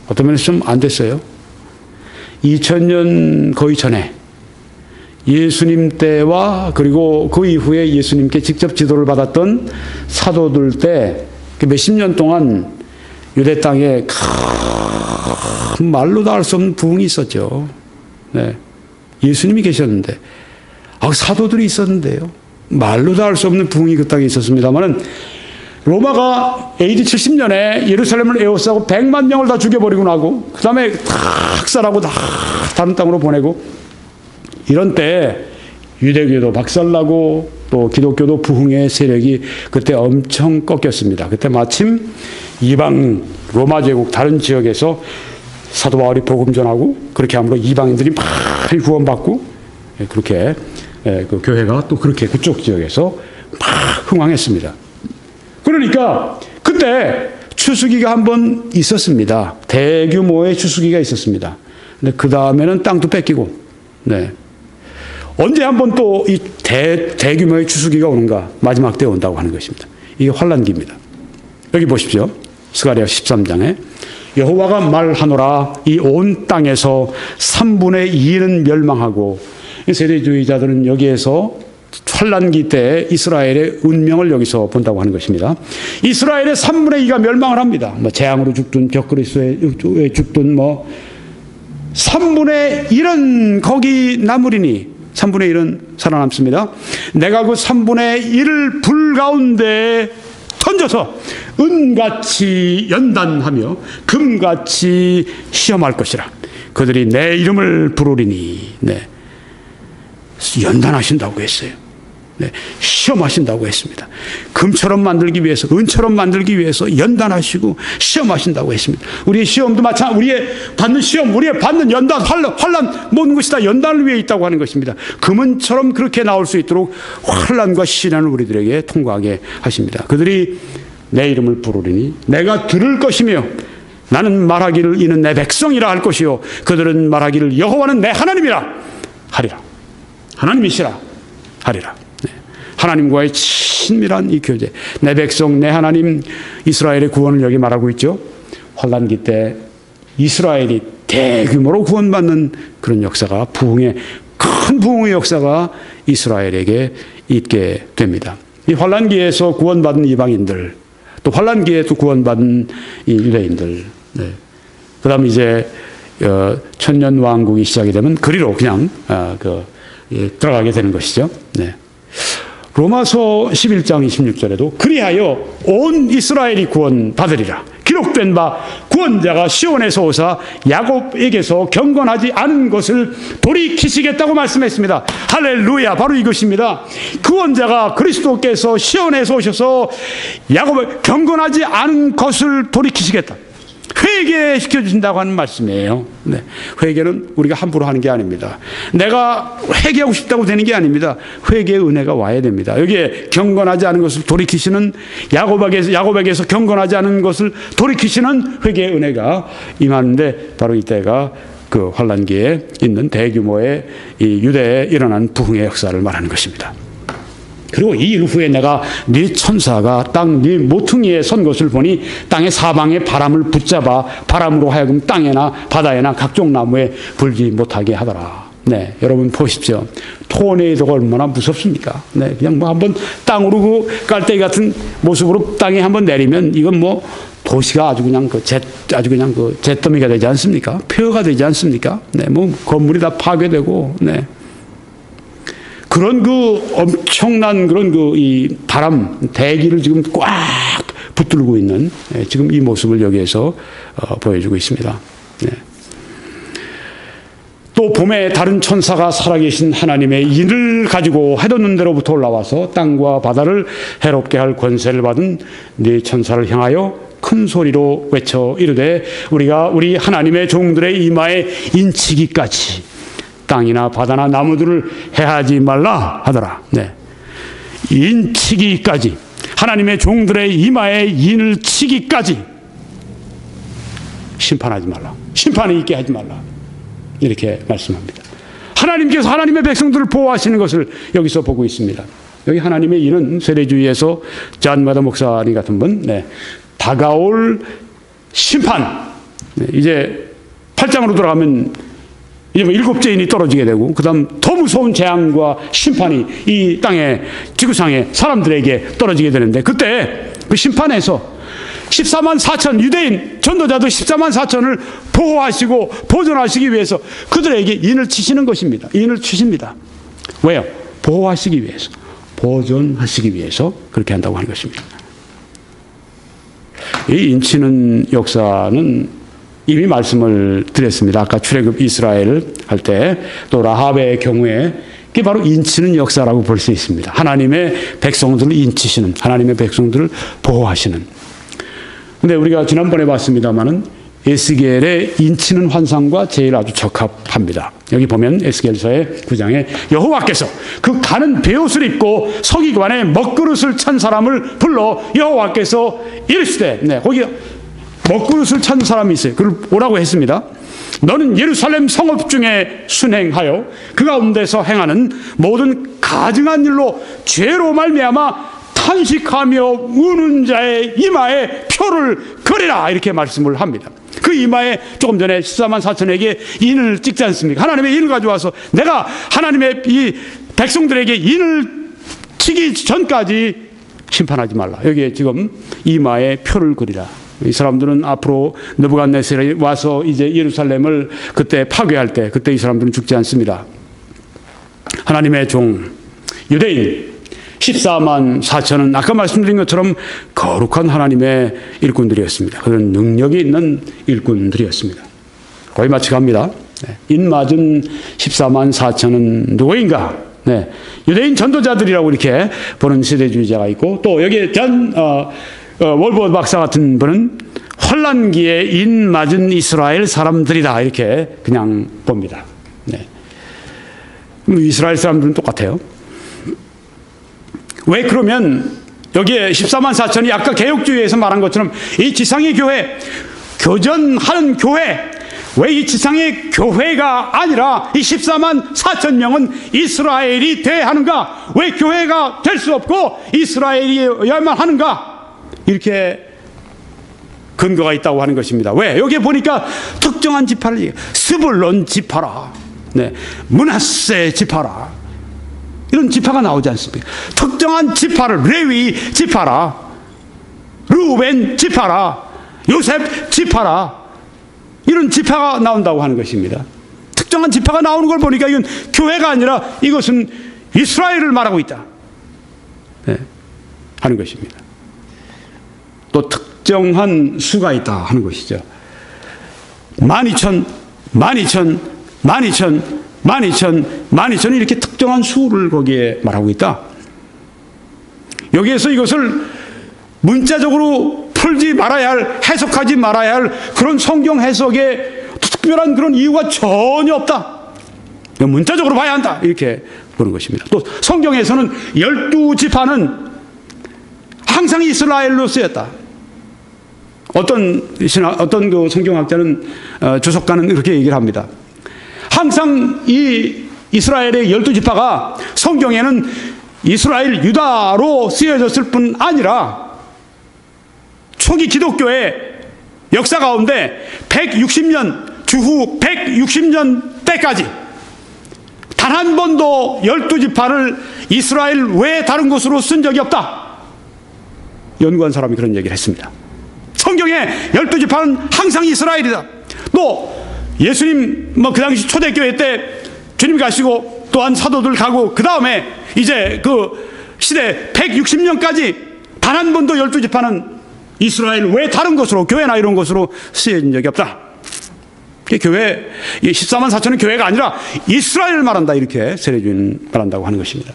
어떤 면에서 좀 안 됐어요. 2000년 거의 전에 예수님 때와 그리고 그 이후에 예수님께 직접 지도를 받았던 사도들 때 몇십 년 동안 유대 땅에 큰 말로도 알 수 없는 부흥이 있었죠. 네. 예수님이 계셨는데, 사도들이 있었는데요. 말로도 알 수 없는 부흥이 그 땅에 있었습니다만은 로마가 AD 70년에 예루살렘을 에워싸고 100만 명을 다 죽여버리고 나고 그 다음에 다 학살하고 다 다른 땅으로 보내고 이런 때 유대교도 박살나고 또 기독교도 부흥의 세력이 그때 엄청 꺾였습니다. 그때 마침 이방 로마 제국 다른 지역에서 사도 바울이 복음 전하고 그렇게 함으로 이방인들이 많이 구원받고 그렇게 그 교회가 또 그렇게 그쪽 지역에서 막 흥왕했습니다. 그러니까 그때 추수기가 한번 있었습니다. 대규모의 추수기가 있었습니다. 근데 그 다음에는 땅도 뺏기고, 네. 언제 한번 또 이 대규모의 추수기가 오는가? 마지막 때 온다고 하는 것입니다. 이게 환란기입니다. 여기 보십시오. 스가랴 13장에 여호와가 말하노라 이 온 땅에서 3분의 2는 멸망하고, 세대주의자들은 여기에서 환란기 때 이스라엘의 운명을 여기서 본다고 하는 것입니다. 이스라엘의 3분의 2가 멸망을 합니다. 재앙으로 죽든 벽그리스에 죽든 3분의 1은 거기 남으리니 3분의 1은 살아남습니다. 내가 그 3분의 1을 불 가운데 던져서 은같이 연단하며 금같이 시험할 것이라. 그들이 내 이름을 부르리니. 네. 연단하신다고 했어요. 네, 시험하신다고 했습니다. 금처럼 만들기 위해서, 은처럼 만들기 위해서 연단하시고 시험하신다고 했습니다. 우리의 시험도 마찬가지, 우리의 받는 시험, 우리의 받는 연단, 환란 모든 것이 다 연단을 위해 있다고 하는 것입니다. 금은처럼 그렇게 나올 수 있도록 환란과 시련을 우리들에게 통과하게 하십니다. 그들이 내 이름을 부르리니 내가 들을 것이며 나는 말하기를 이는 내 백성이라 할 것이요 그들은 말하기를 여호와는 내 하나님이라 하리라. 하나님이시라 하리라. 네. 하나님과의 친밀한 이 교제. 내 백성, 내 하나님, 이스라엘의 구원을 여기 말하고 있죠. 환란기 때 이스라엘이 대규모로 구원받는 그런 역사가 큰 부흥의 역사가 이스라엘에게 있게 됩니다. 이 환란기에서 구원받은 이방인들, 또 환란기에도 구원받은 이 유대인들. 네. 그다음 이제 천년 왕국이 시작이 되면 그리로 그냥 들어가게 되는 것이죠. 네. 로마서 11장 26절에도 그리하여 온 이스라엘이 구원받으리라. 기록된 바 구원자가 시온에서 오사 야곱에게서 경건하지 않은 것을 돌이키시겠다고 말씀했습니다. 할렐루야. 바로 이것입니다. 구원자가 그리스도께서 시온에서 오셔서 야곱을 경건하지 않은 것을 돌이키시겠다. 회개시켜 주신다고 하는 말씀이에요. 네. 회개는 우리가 함부로 하는 게 아닙니다. 내가 회개하고 싶다고 되는 게 아닙니다. 회개의 은혜가 와야 됩니다. 여기에 경건하지 않은 것을 돌이키시는 야곱에게서 경건하지 않은 것을 돌이키시는 회개의 은혜가 임하는데 바로 이때가 그 환란기에 있는 대규모의 이 유대에 일어난 부흥의 역사를 말하는 것입니다. 그리고 이 일 후에 내가 네 천사가 땅 네 모퉁이에 선 것을 보니 땅의 사방에 바람을 붙잡아 바람으로 하여금 땅에나 바다에나 각종 나무에 불지 못하게 하더라. 네, 여러분 보십시오. 토네이도가 얼마나 무섭습니까? 네, 그냥 한번 땅으로 그 깔때기 같은 모습으로 땅에 한번 내리면 이건 도시가 아주 그냥 잿더미가 되지 않습니까? 폐허가 되지 않습니까? 네, 건물이 다 파괴되고, 네. 그런 엄청난 이 바람, 대기를 지금 꽉 붙들고 있는 지금 이 모습을 여기에서 보여주고 있습니다. 네. 또 봄에 다른 천사가 살아계신 하나님의 인을 가지고 해돋는 데로부터 올라와서 땅과 바다를 해롭게 할 권세를 받은 네 천사를 향하여 큰 소리로 외쳐 이르되 우리가 우리 하나님의 종들의 이마에 인치기까지 땅이나 바다나 나무들을 해하지 말라 하더라. 네. 인치기까지 하나님의 종들의 이마에 인을 치기까지 심판하지 말라. 심판이 있게 하지 말라. 이렇게 말씀합니다. 하나님께서 하나님의 백성들을 보호하시는 것을 여기서 보고 있습니다. 여기 하나님의 인은 세례주의에서 존 마더 목사님 같은 분, 다가올 심판. 이제 8장으로 돌아가면 이제 뭐 7째 인이 떨어지게 되고, 그 다음 더 무서운 재앙과 심판이 이 땅에, 지구상에 사람들에게 떨어지게 되는데, 그때 그 심판에서 14만 4천 유대인 전도자들 14만 4천을 보호하시고 보존하시기 위해서 그들에게 인을 치시는 것입니다. 인을 치십니다. 왜요? 보호하시기 위해서, 보존하시기 위해서 그렇게 한다고 하는 것입니다. 이 인치는 역사는 이미 말씀을 드렸습니다. 아까 출애굽 이스라엘 할 때, 또 라합의 경우에 그게 바로 인치는 역사라고 볼 수 있습니다. 하나님의 백성들을 인치시는, 하나님의 백성들을 보호하시는. 근데 우리가 지난번에 봤습니다마는 에스겔의 인치는 환상과 제일 아주 적합합니다. 여기 보면 에스겔서의 9장에 여호와께서 그 가는 베옷을 입고 서기관의 먹그릇을 찬 사람을 불러 여호와께서 이르시되, 거기 먹그릇을 찬 사람이 있어요. 그를 오라고 했습니다. 너는 예루살렘 성읍 중에 순행하여 그 가운데서 행하는 모든 가증한 일로 죄로 말미암아 탄식하며 우는 자의 이마에 표를 그리라, 이렇게 말씀을 합니다. 그 이마에 조금 전에 14만 4천에게 인을 찍지 않습니까? 하나님의 인을 가져와서 내가 하나님의 이 백성들에게 인을 치기 전까지 심판하지 말라. 여기에 지금 이마에 표를 그리라. 이 사람들은 앞으로 느부갓네살이 와서 이제 예루살렘을 그때 파괴할 때, 그때 이 사람들은 죽지 않습니다. 하나님의 종 유대인 14만 4천은 아까 말씀드린 것처럼 거룩한 하나님의 일꾼들이었습니다. 그런 능력이 있는 일꾼들이었습니다. 거의 마치 갑니다. 인 맞은 14만 4천은 누구인가? 유대인 전도자들이라고 이렇게 보는 시대주의자가 있고, 또 여기에 존 월버 박사 같은 분은 환란기에 인 맞은 이스라엘 사람들이다, 이렇게 그냥 봅니다. 이스라엘 사람들은 똑같아요. 왜 그러면 여기에 14만 4천이 아까 개혁주의에서 말한 것처럼 이 지상의 교회, 교전하는 교회, 왜 이 지상의 교회가 아니라 이 14만 4천 명은 이스라엘이 돼야 하는가? 왜 교회가 될 수 없고 이스라엘이어야만 하는가? 이렇게 근거가 있다고 하는 것입니다. 왜? 여기에 보니까 특정한 지파를, 스불론 지파라, 므낫세 지파라, 이런 지파가 나오지 않습니까? 특정한 지파를, 레위 지파라, 루벤 지파라, 요셉 지파라, 이런 지파가 나온다고 하는 것입니다. 특정한 지파가 나오는 걸 보니까 이건 교회가 아니라 이것은 이스라엘을 말하고 있다, 하는 것입니다. 또 특정한 수가 있다 하는 것이죠. 12,000, 12,000, 12,000, 12,000, 12,000 이렇게 특정한 수를 거기에 말하고 있다. 여기에서 이것을 문자적으로 풀지 말아야 할, 해석하지 말아야 할 그런 성경 해석에 특별한 그런 이유가 전혀 없다. 문자적으로 봐야 한다, 이렇게 보는 것입니다. 또 성경에서는 12지파는 항상 이스라엘로 쓰였다. 어떤 그 성경학자는, 주석가는 그렇게 얘기를 합니다. 항상 이 이스라엘의 12지파가 성경에는 이스라엘 유다로 쓰여졌을 뿐 아니라 초기 기독교의 역사 가운데 160년, 주후 160년 때까지 단 한 번도 12지파를 이스라엘 외에 다른 곳으로 쓴 적이 없다. 연구한 사람이 그런 얘기를 했습니다. 성경에 12지파는 항상 이스라엘이다. 또 예수님 그 당시 초대교회 때 주님 가시고 또한 사도들 가고 그 다음에 이제 그 시대 160년까지 단 한 번도 12지파는 이스라엘 외 다른 곳으로, 교회나 이런 곳으로 쓰여진 적이 없다. 교회, 14만 4천은 교회가 아니라 이스라엘을 말한다, 이렇게 세례주의는 말한다고 하는 것입니다.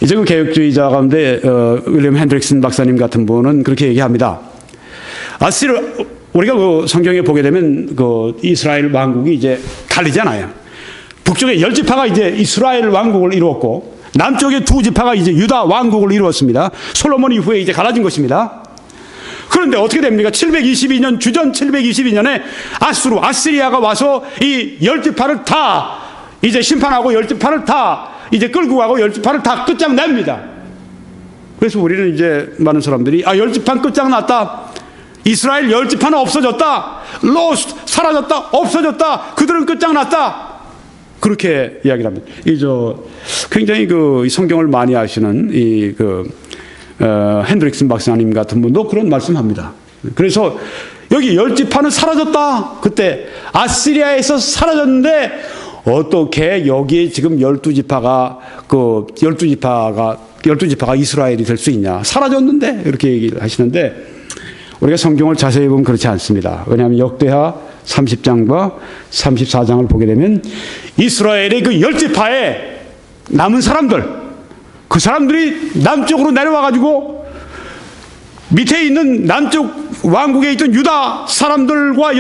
이제 그 개혁주의자 가운데 윌리엄 핸드릭슨 박사님 같은 분은 그렇게 얘기합니다. 우리가 그 성경에 보게 되면 그 이스라엘 왕국이 이제 갈리잖아요. 북쪽에 10지파가 이제 이스라엘 왕국을 이루었고, 남쪽의 두 지파가 이제 유다 왕국을 이루었습니다. 솔로몬 이후에 이제 갈라진 것입니다. 그런데 어떻게 됩니까? 722년, 주전 722년에 아스리아가 와서 이 10지파를 다 이제 심판하고 10지파를 다 이제 끌고 가고 10지파를 다 끝장냅니다. 그래서 우리는 이제 많은 사람들이 10지파는 끝장났다. 이스라엘 10지파는 없어졌다. 로스트, 사라졌다. 없어졌다. 그들은 끝장났다. 그렇게 이야기를 합니다. 굉장히 성경을 많이 아시는 핸드릭슨 박사님 같은 분도 그런 말씀합니다. 그래서 여기 10지파는 사라졌다. 그때 아시리아에서 사라졌는데 어떻게 여기에 지금 12지파가 12지파가 이스라엘이 될 수 있냐. 사라졌는데 이렇게 얘기를 하시는데 우리가 성경을 자세히 보면 그렇지 않습니다. 왜냐하면 역대하 30장과 34장을 보게 되면 이스라엘의 그 10지파에 남은 사람들, 그 사람들이 남쪽으로 내려와 가지고 밑에 있는 남쪽 왕국에 있던 유다 사람들과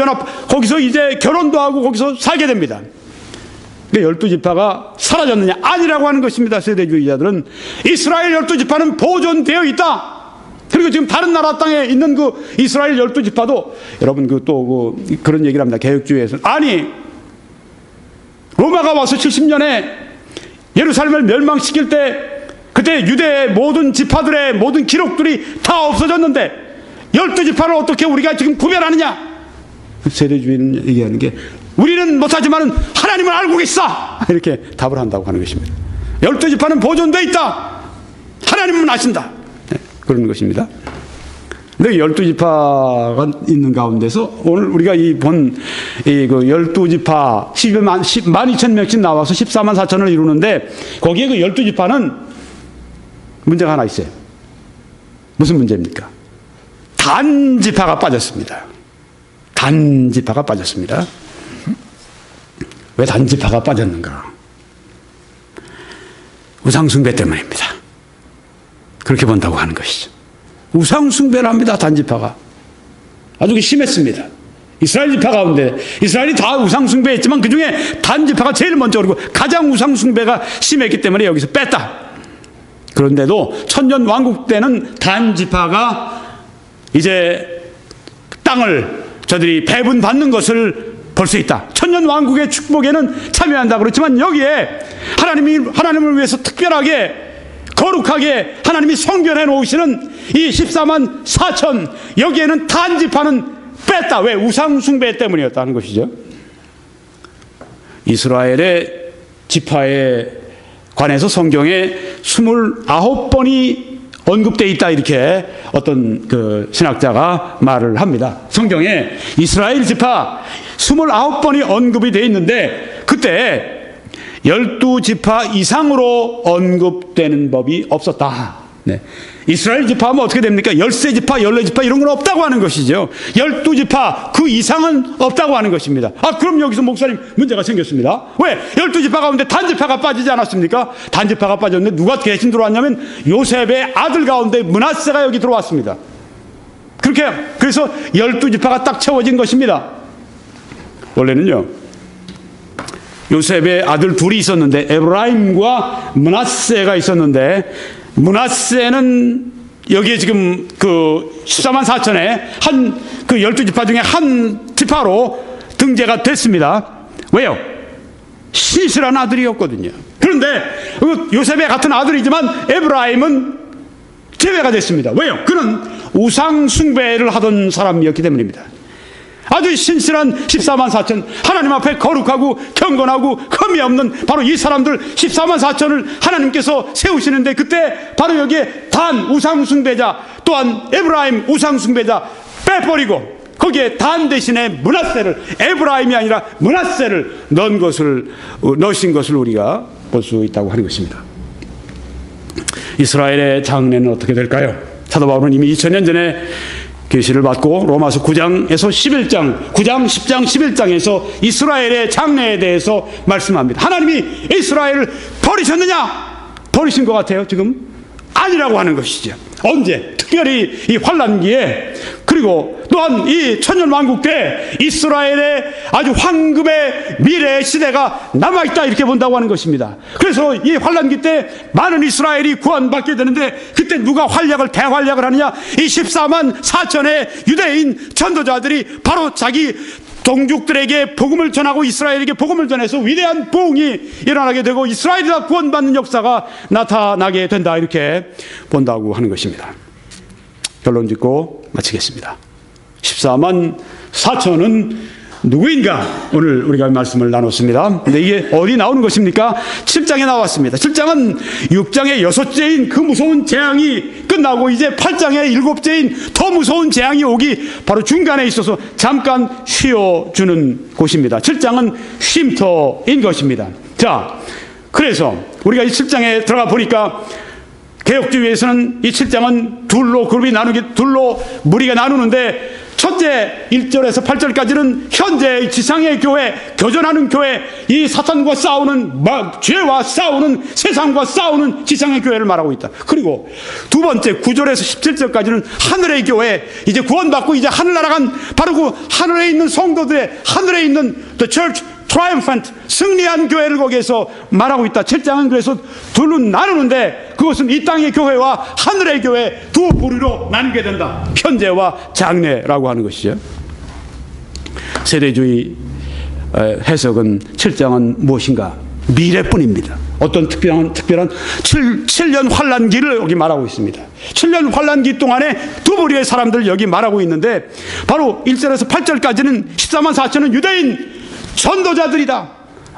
거기서 이제 결혼도 하고 거기서 살게 됩니다. 12지파가 사라졌느냐? 아니라고 하는 것입니다. 세대주의자들은 이스라엘 12지파는 보존되어 있다. 그리고 지금 다른 나라 땅에 있는 그 이스라엘 12지파도 여러분 그런 얘기를 합니다. 개혁주의에서는. 아니, 로마가 와서 70년에 예루살렘을 멸망시킬 때 그때 유대의 모든 지파들의 모든 기록들이 다 없어졌는데 12지파를 어떻게 우리가 지금 구별하느냐? 세대주의는 얘기하는 게 우리는 못하지만 하나님은 알고 계시다. 이렇게 답을 한다고 하는 것입니다. 12지파는 보존되어 있다. 하나님은 아신다. 그런 것입니다. 근데 12지파가 있는 가운데서 오늘 우리가 그 12지파 12,000명씩 나와서 14만 4천을 이루는데 거기에 그 12지파는 문제가 하나 있어요. 무슨 문제입니까? 단지파가 빠졌습니다. 단지파가 빠졌습니다. 왜 단지파가 빠졌는가? 우상숭배 때문입니다. 그렇게 본다고 하는 것이죠. 우상숭배를 합니다. 단지파가. 아주 심했습니다. 이스라엘 지파 가운데 이스라엘이 다 우상숭배했지만 그중에 단지파가 제일 먼저 그리고 가장 우상숭배가 심했기 때문에 여기서 뺐다. 그런데도 천년 왕국 때는 단지파가 이제 땅을 저들이 배분받는 것을 볼 수 있다. 천년 왕국의 축복에는 참여한다 그렇지만 여기에 하나님을 위해서 특별하게 거룩하게 하나님이 성결해 놓으시는 이 14만 4천 여기에는 단지파는 뺐다. 왜? 우상숭배 때문이었다는 것이죠. 이스라엘의 지파에 관해서 성경에 29번이 언급되어 있다 이렇게 어떤 그 신학자가 말을 합니다. 성경에 이스라엘 지파 29번이 언급이 되어 있는데 그때 12지파 이상으로 언급되는 법이 없었다. 네. 이스라엘 지파하면 어떻게 됩니까? 13지파, 14지파 이런 건 없다고 하는 것이죠. 12지파 그 이상은 없다고 하는 것입니다. 그럼 여기서 목사님 문제가 생겼습니다. 왜? 12지파 가운데 단지파가 빠지지 않았습니까? 단지파가 빠졌는데 누가 대신 들어왔냐면 요셉의 아들 가운데 므낫세가 여기 들어왔습니다. 그래서 12지파가 딱 채워진 것입니다. 원래는요. 요셉의 아들 둘이 있었는데 에브라임과 므낫세가 있었는데 므낫세는 여기에 지금 그 14만 4천에 그 12지파 중에 한 지파로 등재가 됐습니다. 왜요? 신실한 아들이었거든요. 그런데 요셉의 같은 아들이지만 에브라임은 제외가 됐습니다. 왜요? 그는 우상 숭배를 하던 사람이었기 때문입니다. 아주 신실한 14만 4천 하나님 앞에 거룩하고 경건하고 흠이 없는 바로 이 사람들 14만 4천을 하나님께서 세우시는데 그때 바로 여기에 단 우상숭배자 또한 에브라임 우상숭배자 빼버리고 거기에 단 대신에 므낫세를 에브라임이 아니라 므낫세를 넣으신 것을 우리가 볼 수 있다고 하는 것입니다. 이스라엘의 장래는 어떻게 될까요? 사도 바울은 이미 2000년 전에 계시를 받고 로마서 9장 10장 11장에서 이스라엘의 장래에 대해서 말씀합니다. 하나님이 이스라엘을 버리셨느냐? 버리신 것 같아요. 지금 아니라고 하는 것이죠. 언제? 특별히 이 환란기에, 그리고 또한 이 천년왕국 때 이스라엘의 아주 황금의 미래의 시대가 남아있다, 이렇게 본다고 하는 것입니다. 그래서 이 환란기 때 많은 이스라엘이 구원받게 되는데, 그때 누가 대활약을 하느냐? 이 14만 4천의 유대인 전도자들이 바로 자기 동족들에게 복음을 전하고 이스라엘에게 복음을 전해서 위대한 부흥이 일어나게 되고 이스라엘이 다 구원받는 역사가 나타나게 된다, 이렇게 본다고 하는 것입니다. 결론 짓고 마치겠습니다. 14만 4천은 누구인가? 오늘 우리가 말씀을 나눴습니다. 근데 이게 어디 나오는 것입니까? 7장에 나왔습니다. 7장은 6장의 6제인 그 무서운 재앙이 끝나고 이제 8장의 7제인 더 무서운 재앙이 오기 바로 중간에 있어서 잠깐 쉬어주는 곳입니다. 7장은 쉼터인 것입니다. 자, 그래서 우리가 이 7장에 들어가 보니까 개혁주의에서는 이 7장은 둘로 무리가 나누는데, 첫째 1절에서 8절까지는 현재 지상의 교회, 교전하는 교회, 이 사탄과 싸우는, 죄와 싸우는, 세상과 싸우는 지상의 교회를 말하고 있다. 그리고 두 번째 9절에서 17절까지는 하늘의 교회, 이제 구원받고 이제 하늘 날아간 바로 그 하늘에 있는 성도들의, 하늘에 있는 The Church Triumphant, 승리한 교회를 거기에서 말하고 있다. 7장은 그래서 둘로 나누는데, 그것은 이 땅의 교회와 하늘의 교회 두 부류로 나누게 된다. 현재와 장래라고 하는 것이죠. 세대주의 해석은 7장은 무엇인가? 미래뿐입니다. 어떤 특별한 7년 환란기를 여기 말하고 있습니다. 7년 환란기 동안에 두 부류의 사람들 여기 말하고 있는데, 바로 1절에서 8절까지는 14만 4천은 유대인 전도자들이다.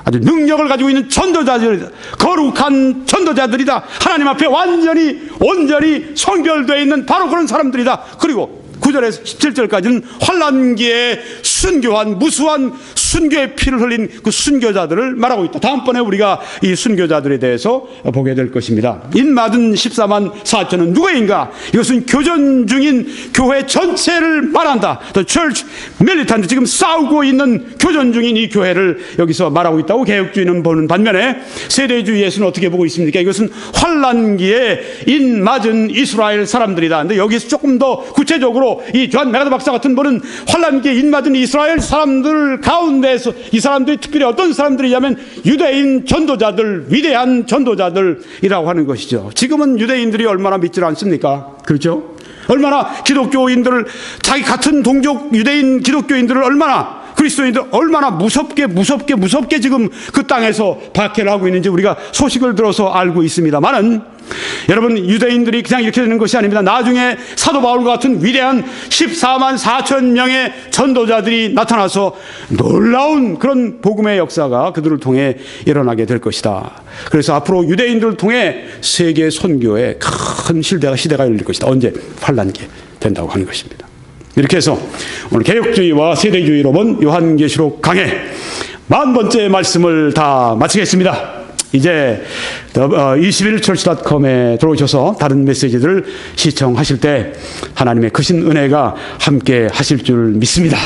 아주 능력을 가지고 있는 전도자들이다. 거룩한 전도자들이다. 하나님 앞에 온전히 성결되어 있는 바로 그런 사람들이다. 그리고 9절에서 17절까지는 환란기에 순교한, 무수한 순교의 피를 흘린 그 순교자들을 말하고 있다. 다음번에 우리가 이 순교자들에 대해서 보게 될 것입니다. 인맞은 14만 4천은 누구인가? 이것은 교전 중인 교회 전체를 말한다. The Church Militant, 지금 싸우고 있는 교전 중인 이 교회를 여기서 말하고 있다고 개혁주의는 보는 반면에, 세대주의에서는 어떻게 보고 있습니까? 이것은 환란기에 인맞은 이스라엘 사람들이다. 근데 여기서 조금 더 구체적으로 이 존 메가더 박사 같은 분은 환란기에 인맞은 이스라엘 사람들 가운데서 이 사람들이 특별히 어떤 사람들이냐면 유대인 전도자들, 위대한 전도자들이라고 하는 것이죠. 지금은 유대인들이 얼마나 믿질 않습니까? 그렇죠? 얼마나 기독교인들을, 자기 같은 동족 유대인 기독교인들을 얼마나, 그리스도인들 얼마나 무섭게 지금 그 땅에서 박해를 하고 있는지 우리가 소식을 들어서 알고 있습니다만은, 여러분, 유대인들이 그냥 이렇게 되는 것이 아닙니다. 나중에 사도 바울과 같은 위대한 14만 4천 명의 전도자들이 나타나서 놀라운 그런 복음의 역사가 그들을 통해 일어나게 될 것이다. 그래서 앞으로 유대인들을 통해 세계 선교에 큰 시대가 열릴 것이다. 언제? 환란기 된다고 하는 것입니다. 이렇게 해서 오늘 개혁주의와 세대주의로 본 요한계시록 강해 40번째 말씀을 다 마치겠습니다. 이제 21church.com에 들어오셔서 다른 메시지들을 시청하실 때 하나님의 크신 은혜가 함께 하실 줄 믿습니다.